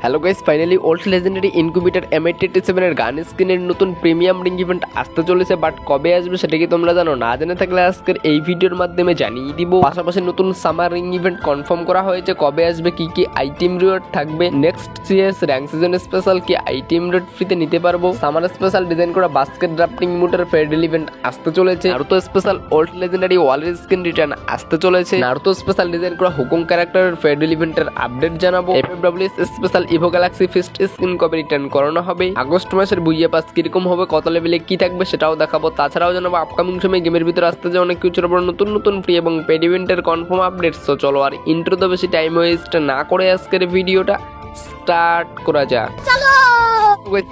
Hello guys, finally old legendary incubator M887 এর গান স্কিনের নতুন প্রিমিয়াম রিং ইভেন্ট আসতে চলেছে, বাট কবে আসবে সেটা কি তোমরা জানো? না জেনে থাকলে আজকের এই ভিডিওর মাধ্যমে জানিয়ে দিব। পাশাপাশি নতুন সামার রিং ইভেন্ট কনফার্ম করা হয়েছে, কবে আসবে, কি কি আইটেম রিওয়ার্ড থাকবে, next CS rank season special কি আইটেম রিওয়ার্ড ফ্রিতে নিতে পারবো, সামার স্পেশাল ডিজাইন করা বাস্কেট ড্রাফটিং ইমোটের ফেয়ারডেল ইভেন্ট আসতে চলেছে, নারুতো স্পেশাল ওল্ড লেজেন্ডারি ওয়ালের স্কিন রিটার্ন আসতে চলেছে, নারুতো স্পেশাল ডিজাইন করা হুকুম ক্যারেক্টারের ফেয়ারডেল ইভেন্টের আপডেট জানাবো, FFWS special Evo galaxy fist skin কবে রিটার্ন করানো হবে, আগস্ট মাসের বুইয়া পাস কিরকম হবে, কত লেভেলে কি থাকবে সেটাও দেখাবো। তাছাড়াও জানাবো আপকামিং সময় গেমের ভিতরে আসতে যে অনেক কিছুর উপর নতুন নতুন ফ্রি এবং পেড ইভেন্টের কনফার্ম আপডেটস। তো চলো আর ইন্ট্রো তো বেশি টাইম ওয়েস্ট না করে আজকের ভিডিওটা স্টার্ট করা যাক।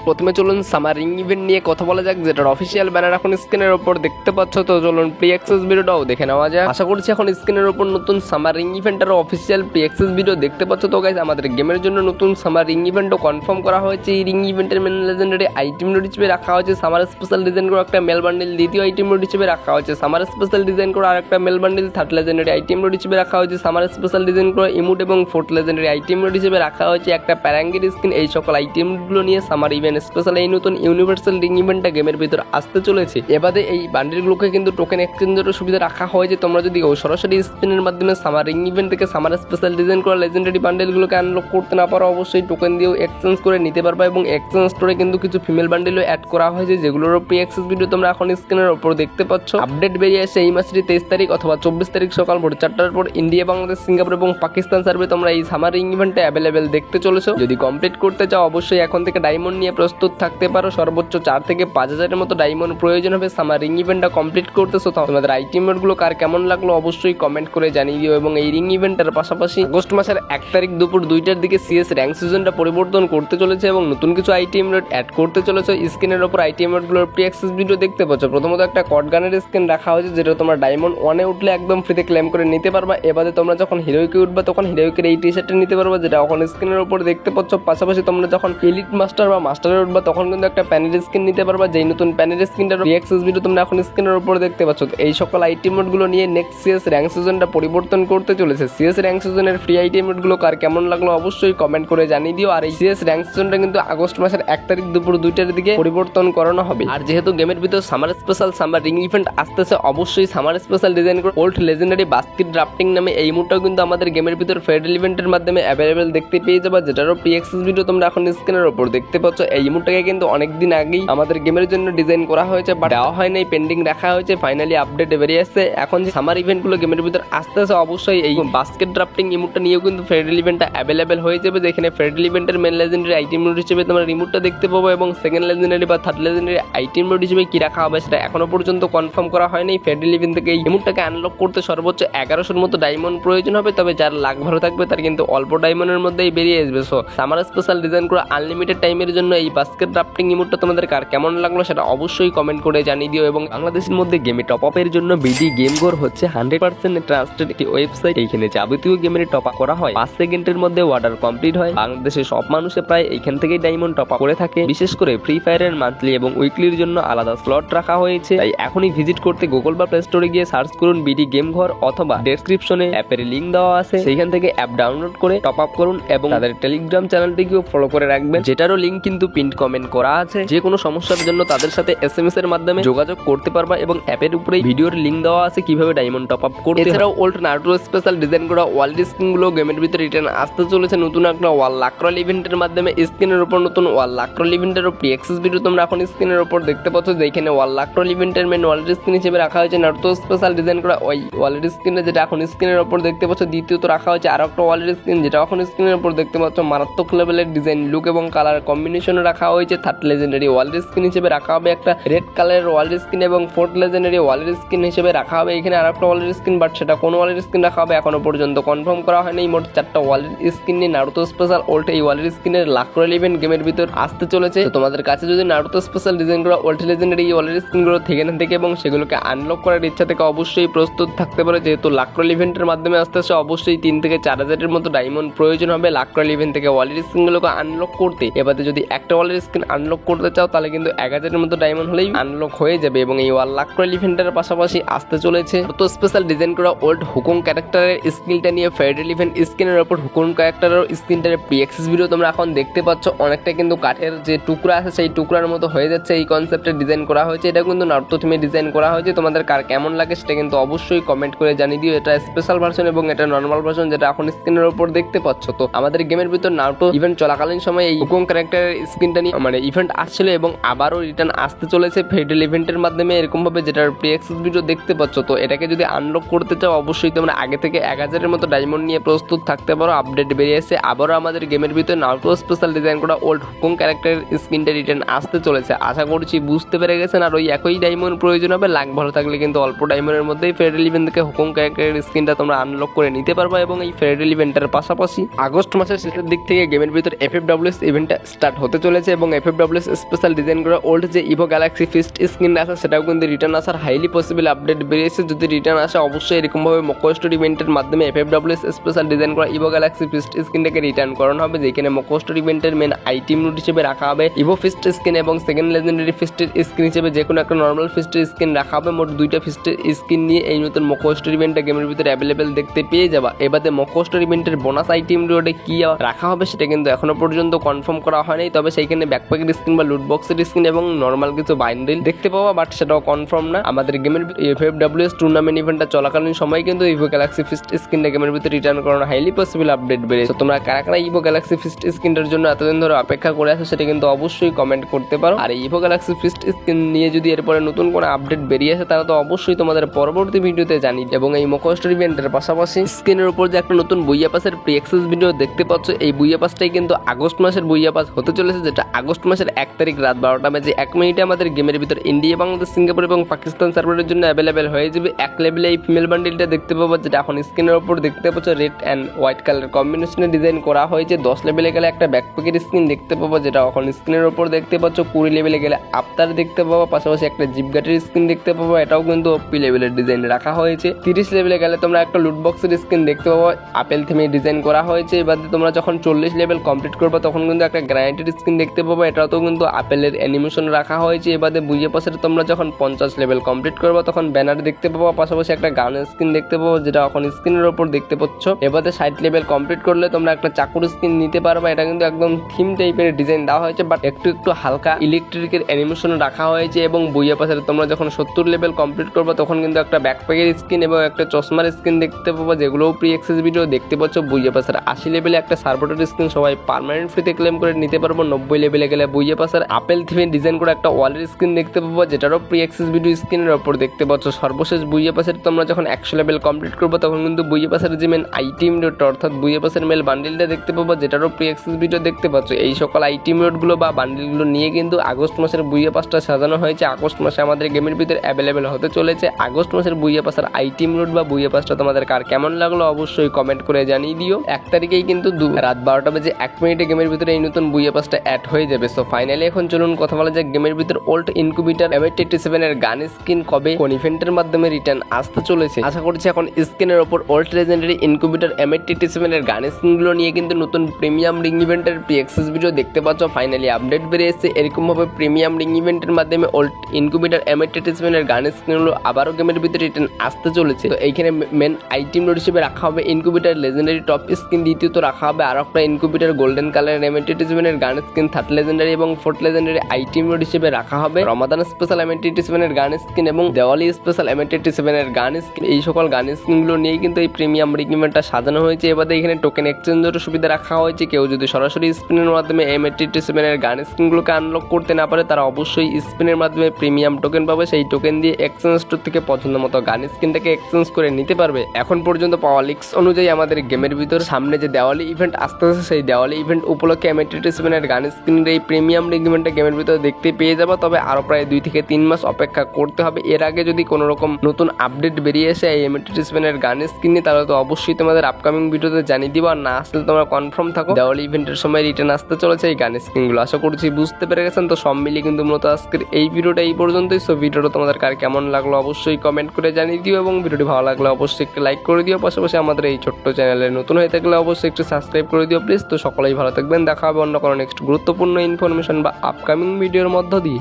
প্রথমে চলুন সামার রিং ইভেন্ট নিয়ে কথা বলা যাক, যেটার অফিসিয়াল ব্যানার এখন স্ক্রিনের উপর দেখতে পাচ্ছ। তো চলুন প্রি অ্যাক্সেস ভিডিওটাও দেখে নেওয়া যায়। আশা করছি এখন স্ক্রিনের উপর নতুন সামার রিং ইভেন্টের অফিসিয়াল প্রি অ্যাক্সেস ভিডিও দেখতে পাচ্ছ। তো গাইস, আমাদের গেমের জন্য নতুন সামার রিং ইভেন্টও কনফার্ম করা হয়েছে। এই রিং ইভেন্টের মেন লেজেন্ডারি আইটেম নোট হিসেবে রাখা হয়েছে সামার স্পেশাল ডিজাইন করা একটা মেল বান্ডেল, দ্বিতীয় আইটেম নোট হিসেবে রাখা হয়েছে সামার স্পেশাল ডিজাইন করা আর একটা male bundle, third legendary item note হিসেবে রাখা হয়েছে সামার স্পেশাল ডিজাইন করা ইমোট এবং ফোর্থ লেজেন্ডারি আইটেম নোট হিসেবে রাখা হয়েছে একটা প্যারাঙ্গের স্কিন। এই সকল আইটেমগুলো নিয়ে সামার ইভেন্ট স্পেশাল এই নতুন ইউনিভার্সাল রিং ইভেন্টটা গেমের ভিতর আসতে চলেছে। এবারে এই বান্ডেলগুলোকে কিন্তু টোকেন এক্সচেঞ্জের সুবিধা রাখা হয়েছে। তোমরা যদি সরাসরি স্পিনের মাধ্যমে সামার রিং ইভেন্ট থেকে সামার স্পেশাল ডিজাইন করা লেজেন্ডারি বান্ডেলগুলোকে আনলক করতে না পারো, অবশ্যই টোকেন দিয়েও এক্সচেঞ্জ করে নিতে পারবা। এবং এক্সচেঞ্জ স্টোরে কিন্তু কিছু ফিমেল বান্ডেলও অ্যাড করা হয়েছে, যেগুলোর প্রি অ্যাক্সেস ভিডিও তোমরা এখন স্ক্রিনের উপর দেখতে পাচ্ছ। আপডেট বেরিয়ে আসে এই মাসের 23 তারিখ অথবা 24 তারিখ সকাল ভোর 4টার পর ইন্ডিয়া, বাংলাদেশ, সিঙ্গাপুর এবং পাকিস্তান সার্ভে তোমরা এই সামার রিং ইভেন্টে অ্যাভেলেবেল দেখতে চলেছো। যদি কমপ্লিট করতে চাও অবশ্যই এখন থেকে ডায়মন্ড নিয়ে প্রস্তুত থাকতে পারো। সর্বোচ্চ 4 থেকে 5,000-এর মতো ডায়মন্ড প্রয়োজন হবে সামার রিং ইভেন্টটা কমপ্লিট করতেছো। তোমাদের আইটেমগুলো কার কেমন লাগলো অবশ্যই কমেন্ট করে জানিয়ে দিও। এবং এই রিং ইভেন্টের পাশাপাশি আগস্ট মাসের 1 তারিখ দুপুর 2টার দিকে সিএস র্যাঙ্ক সিজনটা পরিবর্তন করতে চলেছে এবং নতুন কিছু আইটেম রেট অ্যাড করতে চলেছে। স্ক্রিনের উপর আইটেম রেটগুলোর প্রি অ্যাক্সেস ভিডিও দেখতে পাচ্ছ। প্রথমত একটা কট গানের স্কিন রাখা হয়েছে, যেটা তোমরা ডায়মন্ড 1-এ উঠলে একদম ফ্রিতে ক্লেম করে নিতে পারবা। এবারে তোমরা যখন হিরোইকে উঠবা তখন হিরোইকের এই টি শার্টটা নিতে পারবা, যেটা এখন স্ক্রিনের উপর দেখতে পাচ্ছ। পাশাপাশি তোমরা যখন এলিট মাস্টার বা মাস্টারে উঠবা তখন কিন্তু একটা প্যানেল স্কিন নিতে পারবা, যেই নতুন প্যানেল স্কিনটার প্রি অ্যাক্সেস ভিডিও তোমরা এখন স্ক্রিনের উপর দেখতে পাচ্ছ। এই সকল আইটেম নোটগুলো নিয়ে নেক্সট সিএস র্যাঙ্ক সিজনটা পরিবর্তন করতে চলেছে। সিএস র্যাঙ্ক সিজনের ফ্রি আইটেম নোটগুলো কার কেমন লাগলো অবশ্যই কমেন্ট করে জানিয়ে দিও। আর এই সিএস র্যাঙ্ক সিজনটা কিন্তু আগস্ট মাসের 1 তারিখ দুপুর 2টার দিকে পরিবর্তন করানো হবে। আর যেহেতু গেমের ভিতর summer special summer ring event আসতেছে, অবশ্যই সামার স্পেশাল ডিজাইন করে ওল্ড লেজেন্ডারি বাস্কেট ড্রাফটিং নামে এই মুডটাও কিন্তু আমাদের গেমের ভিতর ফেডারেল ইভেন্টের মাধ্যমে অ্যাভেলেবেল দেখতে পেয়ে যাবে, যেটারও প্রি অ্যাক্সেস ভিডিও তোমরা এখন স্ক্রিনের উপর দেখতে পাচ্ছ। এই মুডটাকে কিন্তু অনেকদিন আগেই আমাদের গেমের জন্য ডিজাইন করা হয়েছে, বাট দেওয়া হয় নাই, পেন্ডিং রাখা হয়েছে। ফাইনালি আপডেট বেরিয়ে আসছে। এখন যে সামার ইভেন্টগুলো গেমের ভিতর আসতেছে, অবশ্যই এই বাস্কেট ড্রাফটিং ইমোটটা নিয়েও কিন্তু ফেডারেল ইভেন্টটা অ্যাভেলেবেল হয়ে যাবে, যেখানে ফেডারেল ইভেন্টের মেন লেজেন্ডারি আইটেম নোট হিসেবে তোমরা রিমোটটা দেখতে পাবো এবং সেকেন্ড লেজেন্ডারি বা থার্ড লেজেন্ডারি আইটেম নোট হিসেবে কি রাখা হবে সেটা এখনো পর্যন্ত কনফার্ম করা হয়নি। ফেডারেল ইভেন্ট থেকে এই ইমোটটাকে আনলক করতে সর্বোচ্চ 1100-এর মতো ডায়মন্ড প্রয়োজন হবে, তবে যার লাখ ভালো থাকবে তার কিন্তু অল্প ডায়মন্ডের মধ্যেই বেরিয়ে আসবে। সো সামার স্পেশাল ডিজাইন করা আনলিমিটেড টাইমের জন্য এই বাস্কেট ড্রাফটিং ইমোটটা তোমাদের কার কেমন লাগলো সেটা অবশ্যই কমেন্ট করে জানিয়ে দিও। এবং বাংলাদেশের মধ্যে গেমে টপ আপের জন্য বিডি গেম ঘর হচ্ছে 100% ট্রাস্টেড একটি ওয়েবসাইট। এইখানে যাবতীয় গেমের টপ আপ করা হয়, 5 সেকেন্ডের মধ্যে অর্ডার কমপ্লিট হয়। বাংলাদেশের সব মানুষে প্রায় এইখান থেকেই ডায়মন্ড টপ আপ করে থাকে। বিশেষ করে ফ্রি ফায়ারের মান্থলি এবং উইকলির জন্য আলাদা স্লট রাখা হয়েছে। তাই এখনই ভিজিট করতে গুগল বা প্লে স্টোরে গিয়ে সার্চ করুন বিডি গেম ঘর, অথবা ডেসক্রিপশনে অ্যাপের লিংক দেওয়া আছে, সেইখান থেকে অ্যাপ ডাউনলোড করে টপ আপ করুন এবং তাদের টেলিগ্রাম চ্যানেলটিকেও ফলো করে রাখবেন, যেটারও লিংক কিন্তু পিন কমেন্ট করা আছে। যে কোনো সমস্যার জন্য তাদের সাথে SMS এর মাধ্যমে যোগাযোগ করতে পারবা এবং অ্যাপের উপরেই ভিডিওর লিংক দেওয়া আছে কিভাবে ডায়মন্ড টপ আপ করতে। এছাড়াও ওল্ড নারুটো স্পেশাল ডিজাইন করা ওয়ার্ল্ড স্কিন গুলো গেমের ভিতরে রিটার্ন আসতে চলেছে নতুন একটা ওয়াল লাক্রল ইভেন্টের মাধ্যমে। স্ক্রিনের উপর নতুন ওয়াল লাক্রল ইভেন্টের প্রি অ্যাক্সেস ভিডিও তোমরা এখন স্ক্রিনের উপর দেখতে পাচ্ছ, যেখানে ওয়াল লাক্রল ইভেন্টের মেন ওয়ার্ল্ড স্কিন হিসেবে রাখা হয়েছে নারুতো স্পেশাল ডিজাইন করা ওই ওয়ার্ল্ড স্কিনে, যেটা এখন স্ক্রিনের উপর দেখতে পাচ্ছ। দ্বিতীয়ত রাখা হয়েছে আরো একটা ওয়ার্ল্ড স্কিন, যেটা এখন স্ক্রিনের উপর দেখতে পাচ্ছ। মারাত্মক লেভেলের ডিজাইন, লুক এবং কালার কম্বিনেশনে রাখা হয়েছে। থার্ড লেজেন্ডারি ওয়ার্ল্ড স্কিন হিসেবে রাখা হবে একটা রেড কালারের ওয়ার্ল্ড স্কিন এবং ফোর্থ লেজেন্ডারি ওয়ার্ল্ড স্কিন হিসেবে রাখা হবে এখানে আর একটা ওয়ার্ল্ড স্কিন, বাট সেটা কোন ওয়ার্ল্ড স্কিন রাখা হবে এখনো পর্যন্ত কনফার্ম করা হয়নি। মোট 4টা ওয়ার্ল্ড স্কিন নিয়ে নারুতো স্পেশাল ওল্ড এই ওয়ার্ল্ড স্কিনের লাক্রল ইভেন্ট গেমের ভিতর আসতে চলেছে। তো তোমাদের কাছে যদি নারুতো স্পেশাল ডিজাইন করা ওল্ড লেজেন্ডারি ওয়ার্ল্ড স্কিনগুলো থেকে এবং সেগুলোকে আনলক করার ইচ্ছা থেকে অবশ্যই প্রস্তুত থাকতে পারে, যেহেতু লাক্রল ইভেন্টের মাধ্যমে আসতেছে। অবশ্যই 3 থেকে 4,000-এর মতো ডায়মন্ড প্রয়োজন হবে লাক্রল ইভেন্ট থেকে ওয়ার্ল্ড স্কিনগুলোকে আনলক করতে। এবারে যদি একটা ওয়ালের স্কিন আনলক করতে চাও তাহলে কিন্তু 1000-এর মতো ডায়মন্ড হলেই আনলক হয়ে যাবে। এবং এই ওয়াল লাক রয়্যাল ইভেন্টের পাশাপাশি আসতে চলেছে তো স্পেশাল ডিজাইন করা ওল্ড হুকুম ক্যারেক্টারের স্কিলটা নিয়ে ফেডারেল ইভেন্ট স্কিনের উপর হুকুম ক্যারেক্টারের স্কিনটার প্রি অ্যাক্সেস ভিডিও তোমরা এখন দেখতে পাচ্ছ। অনেকটা কিন্তু কাঠের যে টুকরা আছে সেই টুকরার মতো হয়ে যাচ্ছে, এই কনসেপ্টে ডিজাইন করা হয়েছে। এটা কিন্তু নারুতো থিমে ডিজাইন করা হয়েছে। তোমাদের কার কেমন লাগে সেটা কিন্তু অবশ্যই কমেন্ট করে জানিয়ে দিও। এটা স্পেশাল ভার্সন এবং এটা নর্মাল ভার্সন যেটা এখন স্ক্রিনের উপর দেখতে পাচ্ছ। তো আমাদের গেমের ভিতর নারুতো ইভেন্ট চলাকালীন সময় এই হুকুম ক্যারেক্টারের স্কিনটা নিয়ে ইভেন্ট আসছিল এবং আবারও রিটার্ন আসতে চলেছে ফেডারেল ইভেন্টের মাধ্যমে এরকম ভাবে, যেটার প্রি অ্যাক্সেস ভিডিও দেখতে পাচ্ছ। তো এটাকে যদি আনলক করতে চাও অবশ্যই তোমরা আগে থেকে 1000-এর মতো ডায়মন্ড নিয়ে প্রস্তুত থাকতে পারো। আপডেট বেরিয়েছে, আবারও আমাদের গেমের ভিতরে নারুতো স্পেশাল ডিজাইন করা ওল্ড হুকুম ক্যারেক্টারের স্কিনটা রিটার্ন আসতে চলেছে। আশা করছি বুঝতে পেরে গেছেন। আর ওই একই ডায়মন্ড প্রয়োজন হবে, লাক ভালো থাকলে কিন্তু অল্প ডায়মন্ডের মধ্যেই ফেডারেল ইভেন্ট থেকে হুকুম ক্যারেক্টারের স্কিনটা তোমরা আনলক করে নিতে পারবে। এবং এই ফেডারেল ইভেন্টের পাশাপাশি আগস্ট মাসের শেষের দিক থেকে গেমের ভিতর FFWS ইভেন্টটা স্টার্ট হতে চলেছে এবং FFWS স্পেশাল ডিজাইন করা ওল্ড যে ইভো গ্যালাক্সি ফিস্ট স্কিন আছে সেটাও কিন্তু রিটার্ন আসার হাইলি পসিবল আপডেট বেরিয়েছে। যদি রিটার্ন আসে অবশ্যই এরকমভাবে মকো স্টোর ইভেন্টের মাধ্যমে FFWS স্পেশাল ডিজাইন করা ইভো গ্যালাক্সি ফিস্ট স্কিনটাকে রিটার্ন করানো হবে, যেখানে মকো স্টোর ইভেন্টের মেন আইটেম নোট হিসেবে রাখা হবে ইভো ফিস্ট স্কিন এবং সেকেন্ড লেজেন্ডারি ফিস্টের স্কিন হিসেবে যে কোনো একটা নর্মাল ফিস্টের স্কিন রাখা হবে। মোট 2টা ফিস্টের স্কিন নিয়ে এই নতুন মকো স্টোর ইভেন্টটা গেমের ভিতরে অ্যাভেলেবেল দেখতে পেয়ে যাবা। এবারে মকো স্টোর ইভেন্টের বোনাস আইটেম রোডে কি রাখা হবে সেটা কিন্তু এখনো পর্যন্ত কনফার্ম করা হয়নি, তবে সেইখানে ব্যাকপ্যাকের স্কিন বা লুট বক্সের স্কিন এবং নর্মাল কিছু বাইন্ডেল দেখতে পাওয়া, বাট সেটাও কনফার্ম না। আমাদের গেমের FFWS টুর্নামেন্ট ইভেন্টটা চলাকালীন সময় কিন্তু ইভো গ্যালাক্সি ফিস্ট স্কিনটা গেমের ভিতরে রিটার্ন করানো হাইলি পসিবল আপডেট বেরিয়েছে। তোমরা কারা কারা ইভো গ্যালাক্সি ফিস্ট স্কিনটার জন্য এতদিন ধরে অপেক্ষা করে আসো সেটা কিন্তু অবশ্যই কমেন্ট করতে পারো। আর ইভো গ্যালাক্সি ফিস্ট স্কিন নিয়ে যদি এরপরে নতুন কোনো আপডেট বেরিয়ে আসে তাহলে তো অবশ্যই তোমাদের পরবর্তী ভিডিওতে জানি। এবং এই মকো স্টোর ইভেন্টের পাশাপাশি স্ক্রিনের উপর যে একটা নতুন বুইয়া পাসের প্রি অ্যাক্সেস ভিডিও দেখতে পাচ্ছ, এই বুইয়া পাসটাই কিন্তু আগস্ট মাসের বুইয়া পাস হতে চলেছে, যেটা আগস্ট মাসের 1 তারিখ রাত 12টা বেজে 1 মিনিটে আমাদের গেমের ভিতর ইন্ডিয়া, বাংলাদেশ, সিঙ্গাপুর এবং পাকিস্তান সার্ভারের জন্য অ্যাভেলেবেল হয়ে যাবে। এক লেভেলে এই ফিমেল বান্ডিলটা দেখতে পাবো, যেটা এখন স্ক্রিনের উপর দেখতে পাচ্ছ রেড অ্যান্ড হোয়াইট কালার কম্বিনেশনে ডিজাইন করা হয়েছে। 10 লেভেলে গেলে একটা ব্যাকপ্যাকের স্কিন দেখতে পাবো, যেটা এখন স্ক্রিনের উপর দেখতে পাচ্ছ। 20 লেভেলে গেলে আফতার দেখতে পাবো, পাশাপাশি একটা জিপগাটের স্কিন দেখতে পাবো, এটাও কিন্তু ওপি লেভেলের ডিজাইন রাখা হয়েছে। 30 লেভেলে গেলে তোমরা একটা লুট বক্সের স্কিন দেখতে পাবো, আপেল থিমে ডিজাইন করা হয়েছে। এবার তোমরা যখন 40 লেভেল কমপ্লিট করবে তখন কিন্তু একটা গ্রানাইটের স্কিন দেখতে পাবো, এটাও তো কিন্তু আপেলের অ্যানিমেশন রাখা হয়েছে। এবারে বুইয়ে পাসের তোমরা যখন 50 লেভেল কমপ্লিট করবে তখন ব্যানার দেখতে পাবো, পাশাপাশি একটা গানের স্কিন দেখতে পাবো, যেটা এখন স্ক্রিনের উপর দেখতে পাচ্ছ। এবারে 60 লেভেল কমপ্লিট করলে তোমরা একটা চাকুর স্কিন নিতে পারবে, এটা কিন্তু একদম থিম টাইপের ডিজাইন দেওয়া হয়েছে, বাট একটু হালকা ইলেকট্রিকের অ্যানিমেশন রাখা হয়েছে। এবং বুইয়ে পাসের তোমরা যখন 70 লেভেল কমপ্লিট করবে তখন কিন্তু একটা ব্যাকপ্যাকের স্কিন এবং একটা চশমার স্কিন দেখতে পাবো, যেগুলোও প্রি অ্যাক্সেস ভিডিও দেখতে পাচ্ছ। বুইয়ে পাসের 80 লেভেলে একটা সার্ভোটের স্কিন সবাই পার্মানেন্ট ফ্রিতে ক্লেম করে নিতে পারবো। 90 লেভেলে গেলে বুইয়ে পাসের আপেল থিমে ডিজাইন করে একটা ওয়ালের স্কিন দেখতে পাবো, যেটারও প্রি অ্যাক্সেস ভিডিও স্ক্রিনের উপর দেখতে পাচ্ছ। সর্বশেষ বুইয়ে পাসের তোমরা যখন 100 লেভেল কমপ্লিট করবো তখন কিন্তু বুইয়ে পাসের যে মেন আইটেম রোড অর্থাৎ বুইয়ে পাসের মেল বান্ডিলটা দেখতে পাবো, যেটারও প্রি অ্যাক্সেস ভিডিও দেখতে পাচ্ছ। এই সকল আইটেম রোডগুলো বা বান্ডিলগুলো নিয়ে কিন্তু আগস্ট মাসের বুইয়ে পাসটা সাজানো হয়েছে। আগস্ট মাসে আমাদের গেমের ভিতরে অ্যাভেলেবেল হতে চলেছে আগস্ট মাসের বুইয়ে পাসের আইটেম রোড বা বুইয়ে পাসটা তোমাদের কার কেমন লাগলো অবশ্যই কমেন্ট করে জানিয়ে দিও। 1 তারিখেই কিন্তু রাত 12টা বেজে 1 মিনিটে গেমের ভিতরে এই নতুন বুইয়ে পাসটা অ্যাড হয়ে যাবে। সো ফাইনালি এখন চলুন কথা বলা যাক গেমের ভিতর ওল্ড ইনকিউবেটর M87 এর গান স্কিন কবে কোন ইভেন্টের মাধ্যমে রিটার্ন আসতে চলেছে। আশা করছি এখন স্ক্রিনের উপর ওল্ড লেজেন্ডারি ইনকিউবেটর M87 এর গান স্কিনগুলো নিয়ে কিন্তু নতুন প্রিমিয়াম রিং ইভেন্টের প্রি অ্যাক্সেস ভিডিও দেখতে পাচ্ছ। ফাইনালি আপডেট বেরিয়েছে, এরকম ভাবে প্রিমিয়াম রিং ইভেন্টের মাধ্যমে ওল্ড ইনকিউবেটর M87 এর গান স্কিনগুলো আবারও গেমের ভিতরে রিটার্ন আসতে চলেছে। তো এইখানে মেন আইটেম রোড হিসেবে রাখা হবে ইনকিউবেটর লেজেন্ডারি টপ স্কিন, দ্বিতীয়ত রাখা হবে আর একটা ইনকিউবেটর গোল্ডেন কালার M87 এর গান স্কিন, 3rd লেজেন্ডারি এবং 4th লেজেন্ডারি আইটেম রোড হিসেবে রাখা হবে রমাদান স্পেশাল M87 এর গান স্কিন এবং দেওয়ালি স্পেশাল M87 এর গান স্কিন। এই সকল গান স্কিনগুলো নিয়ে কিন্তু এই প্রিমিয়াম রিং ইভেন্টটা সাজানো হয়েছে। এবারে এখানে টোকেন এক্সচেঞ্জের সুবিধা রাখা হয়েছে। কেউ যদি সরাসরি স্পিনের মাধ্যমে M87 এর গান স্কিনগুলোকে আনলক করতে না পারে তারা অবশ্যই স্পিনের মাধ্যমে প্রিমিয়াম টোকেন পাবে, সেই টোকেন দিয়ে এক্সচেঞ্জ স্টোর থেকে পছন্দ মতো গান স্কিনটাকে এক্সচেঞ্জ করে নিতে পারবে। এখন পর্যন্ত পাওয়া লিক্স অনুযায়ী আমাদের গেমের ভিতর সামনে যে দেওয়ালি ইভেন্ট আসতে আছে সেই দেওয়ালি ইভেন্ট উপলক্ষে M87 এর গান স্কিনের এই প্রিমিয়াম রিং ইভেন্টটা গেমের ভিতরে দেখতে পেয়ে যাবো, তবে আরো প্রায় 2 থেকে 3 মাস অপেক্ষা করতে হবে। এর আগে যদি কোনো রকম নতুন আপডেট বেরিয়ে আসে এই M87 এর গান স্কিন নিয়ে তাহলে তো অবশ্যই তোমাদের আপকামিং ভিডিওতে জানিয়ে দিব, আর না আসলে তোমরা কনফার্ম থাকো দেওয়ালি ইভেন্টের সময় রিটার্ন আসতে চলেছে এই গান স্কিনগুলো। আশা করছি বুঝতে পেরে গেছেন। তো সব মিলিয়ে কিন্তু মূলত আজকের এই ভিডিওটা এই পর্যন্তই। সো ভিডিওটা তোমাদের কার কেমন লাগলো অবশ্যই কমেন্ট করে জানিয়ে দিও এবং ভিডিওটি ভালো লাগলে অবশ্যই একটু লাইক করে দিও, পাশাপাশি আমাদের এই ছোট্ট চ্যানেলে নতুন হয়ে থাকলে অবশ্যই একটু সাবস্ক্রাইব করে দিও প্লিজ। তো সকলেই ভালো থাকবেন, দেখা হবে অন্য কোনো নেক্সট নেক্সট গুরুত্বপূর্ণ ইনফরমেশন বা আপকামিং ভিডিওর মধ্য দিয়ে।